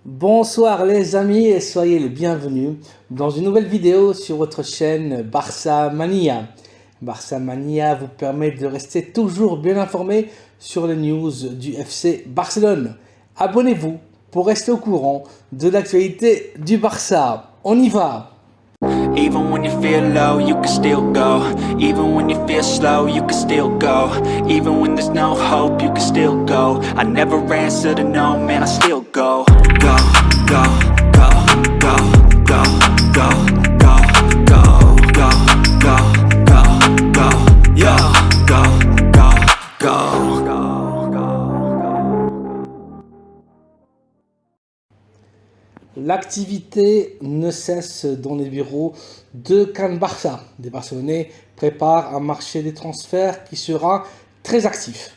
Bonsoir les amis et soyez les bienvenus dans une nouvelle vidéo sur votre chaîne Barça Mania. Barça Mania vous permet de rester toujours bien informé sur les news du FC Barcelone. Abonnez-vous pour rester au courant de l'actualité du Barça. On y va! Even when you feel low, you can still go. Even when you feel slow, you can still go. Even when there's no hope, you can still go. I never answer to no, man, I still go. Go, go, go, go, go, go, go, go, go, go, go, go, yeah, go, go, go, go. L'activité ne cesse dans les bureaux de Can Barça. Les Barcelonais préparent un marché des transferts qui sera très actif.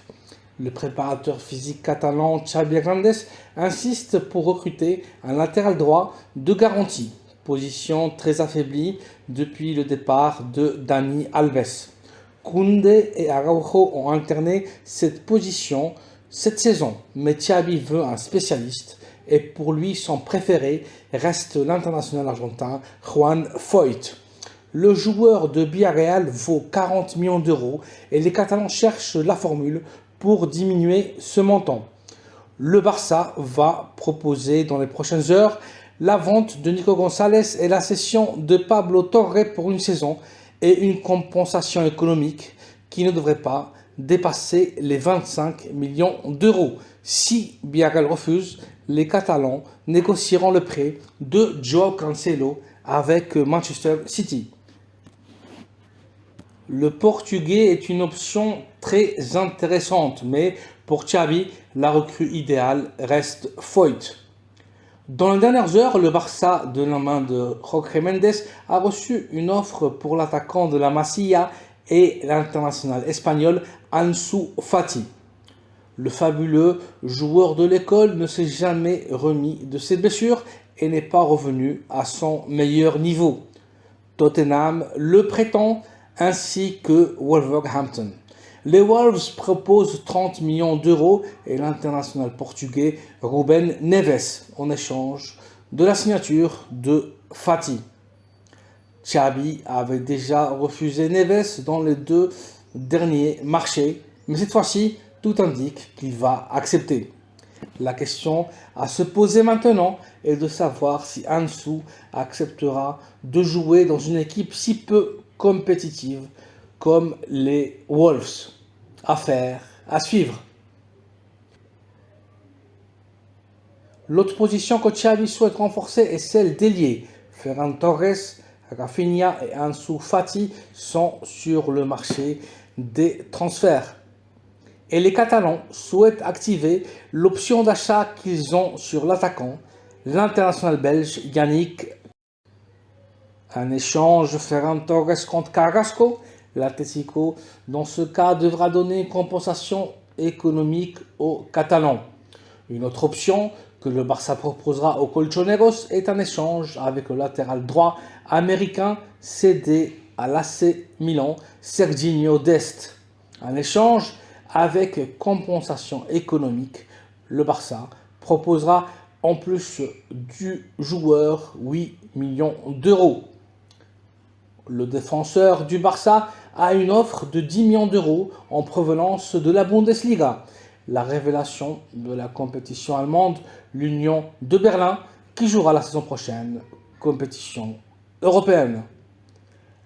Le préparateur physique catalan Xavi Hernández insiste pour recruter un latéral droit de garantie, position très affaiblie depuis le départ de Dani Alves. Koundé et Araujo ont alterné cette position cette saison, mais Xavi veut un spécialiste et pour lui son préféré reste l'international argentin Juan Foyth. Le joueur de Villarreal vaut 40 millions d'euros et les Catalans cherchent la formule pour diminuer ce montant. Le Barça va proposer dans les prochaines heures la vente de Nico González et la cession de Pablo Torre pour une saison et une compensation économique qui ne devrait pas dépasser les 25 millions d'euros. Si Villarreal refuse, les Catalans négocieront le prêt de Joao Cancelo avec Manchester City. Le Portugais est une option très intéressante, mais pour Xavi, la recrue idéale reste Foyth. Dans les dernières heures, le Barça, de la main de Jorge Mendes, a reçu une offre pour l'attaquant de la Masia et l'international espagnol Ansu Fati. Le fabuleux joueur de l'école ne s'est jamais remis de ses blessures et n'est pas revenu à son meilleur niveau. Tottenham le prétend ainsi que Wolverhampton. Les Wolves proposent 30 millions d'euros et l'international portugais Ruben Neves en échange de la signature de Fati. Xavi avait déjà refusé Neves dans les deux derniers marchés, mais cette fois-ci, tout indique qu'il va accepter. La question à se poser maintenant est de savoir si Ansu acceptera de jouer dans une équipe si peu compétitive comme les Wolves. Affaire à suivre. L'autre position que Xavi souhaite renforcer est celle d'ailier. Ferran Torres, Rafinha et Ansu Fati sont sur le marché des transferts. Et les Catalans souhaitent activer l'option d'achat qu'ils ont sur l'attaquant, l'international belge Yannick. Un échange Ferran Torres contre Carrasco. L'Atlético, dans ce cas, devra donner une compensation économique aux Catalans. Une autre option que le Barça proposera aux Colchoneros est un échange avec le latéral droit américain cédé à l'AC Milan, Serginho Dest. Un échange avec compensation économique, le Barça proposera en plus du joueur 8 millions d'euros. Le défenseur du Barça a une offre de 10 millions d'euros en provenance de la Bundesliga. La révélation de la compétition allemande, l'Union de Berlin, qui jouera la saison prochaine, compétition européenne.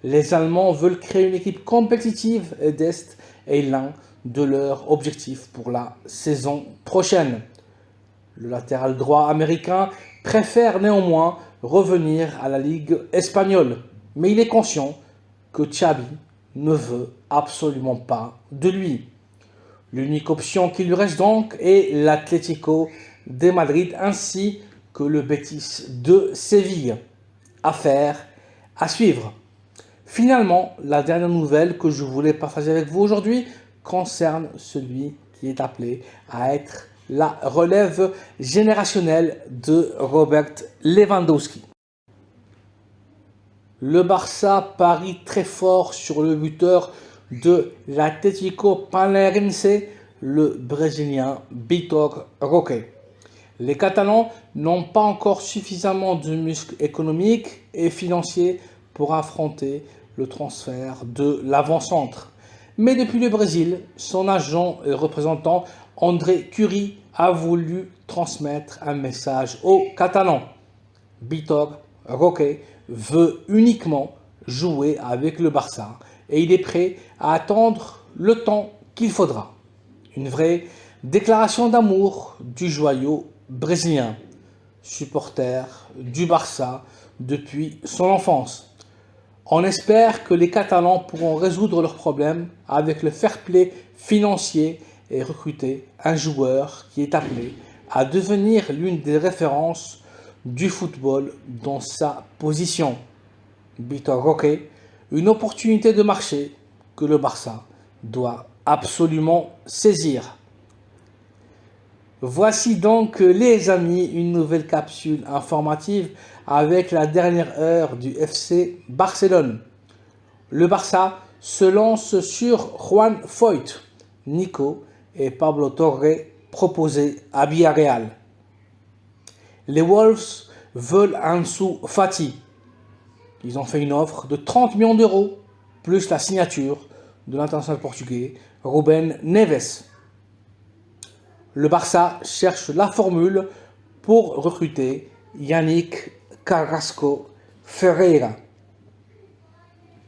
Les Allemands veulent créer une équipe compétitive et d'Est est l'un de leurs objectifs pour la saison prochaine. Le latéral droit américain préfère néanmoins revenir à la Ligue espagnole, mais il est conscient que Xavi ne veut absolument pas de lui. L'unique option qui lui reste donc est l'Atlético de Madrid ainsi que le Betis de Séville. Affaire à suivre. Finalement, la dernière nouvelle que je voulais partager avec vous aujourd'hui concerne celui qui est appelé à être la relève générationnelle de Robert Lewandowski. Le Barça parie très fort sur le buteur de l'Atlético Paranaense, le Brésilien Vitor Roque. Les Catalans n'ont pas encore suffisamment de muscles économiques et financiers pour affronter le transfert de l'avant-centre. Mais depuis le Brésil, son agent et représentant André Curie a voulu transmettre un message aux Catalans. Vitor Roque veut uniquement jouer avec le Barça et il est prêt à attendre le temps qu'il faudra. Une vraie déclaration d'amour du joyau brésilien, supporter du Barça depuis son enfance. On espère que les Catalans pourront résoudre leurs problèmes avec le fair play financier et recruter un joueur qui est appelé à devenir l'une des références du football dans sa position. Vitor Roque, une opportunité de marché que le Barça doit absolument saisir. Voici donc les amis une nouvelle capsule informative avec la dernière heure du FC Barcelone. Le Barça se lance sur Juan Foyth, Nico et Pablo Torre proposés à Villarreal. Les Wolves veulent Ansu Fati. Ils ont fait une offre de 30 millions d'euros, plus la signature de l'international portugais Ruben Neves. Le Barça cherche la formule pour recruter Yannick Carrasco Ferreira.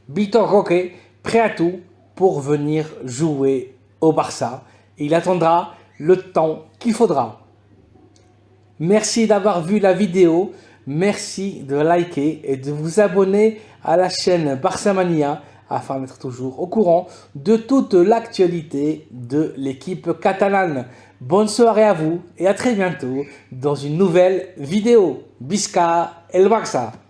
Vitor Roque, prêt à tout pour venir jouer au Barça. Il attendra le temps qu'il faudra. Merci d'avoir vu la vidéo. Merci de liker et de vous abonner à la chaîne Barçamania afin d'être toujours au courant de toute l'actualité de l'équipe catalane. Bonne soirée à vous et à très bientôt dans une nouvelle vidéo. Visca el Barça!